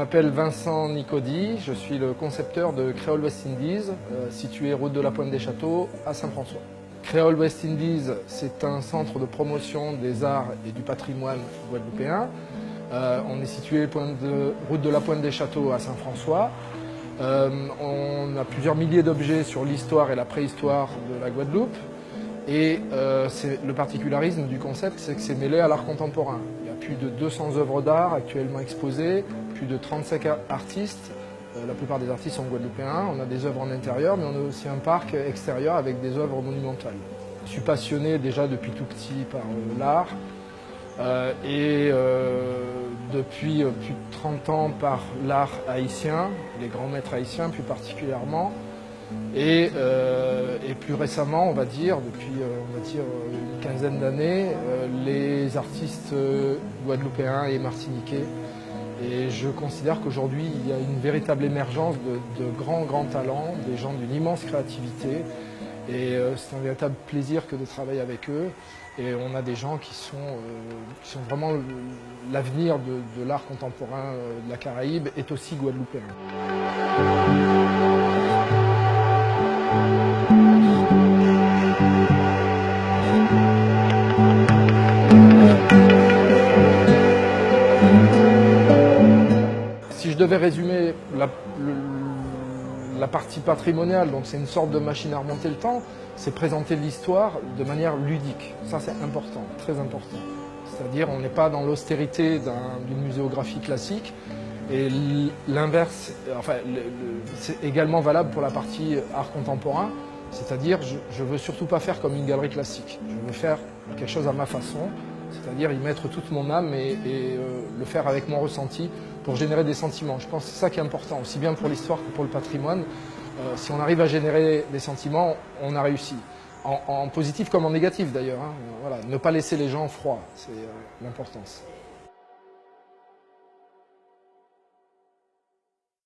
m'appelle Vincent Nicody, je suis le concepteur de Créole West Indies, situé route de la Pointe des Châteaux à Saint-François. Créole West Indies, c'est un centre de promotion des arts et du patrimoine guadeloupéen. On est situé route de la Pointe des Châteaux à Saint-François. On a plusieurs milliers d'objets sur l'histoire et la préhistoire de la Guadeloupe. Et le particularisme du concept, c'est que c'est mêlé à l'art contemporain. Il y a plus de 200 œuvres d'art actuellement exposées, plus de 35 artistes. La plupart des artistes sont guadeloupéens. On a des œuvres en intérieur, mais on a aussi un parc extérieur avec des œuvres monumentales. Je suis passionné déjà depuis tout petit par l'art et depuis plus de 30 ans par l'art haïtien, les grands maîtres haïtiens plus particulièrement. Et plus récemment, on va dire, depuis une quinzaine d'années, les artistes guadeloupéens et martiniquais. Et je considère qu'aujourd'hui, il y a une véritable émergence de grands talents, des gens d'une immense créativité. Et c'est un véritable plaisir que de travailler avec eux. Et on a des gens qui sont vraiment l'avenir de l'art contemporain de la Caraïbe est aussi guadeloupéen. Si je devais résumer la partie patrimoniale, donc c'est une sorte de machine à remonter le temps, c'est présenter l'histoire de manière ludique. Ça c'est important, très important. C'est-à-dire on n'est pas dans l'austérité d'une muséographie classique. Et l'inverse, enfin, c'est également valable pour la partie art contemporain. C'est-à-dire je ne veux surtout pas faire comme une galerie classique. Je veux faire quelque chose à ma façon. C'est-à-dire y mettre toute mon âme et le faire avec mon ressenti pour générer des sentiments. Je pense que c'est ça qui est important, aussi bien pour l'histoire que pour le patrimoine. Si on arrive à générer des sentiments, on a réussi. En positif comme en négatif d'ailleurs. Hein. Voilà. Ne pas laisser les gens froids, c'est l'importance.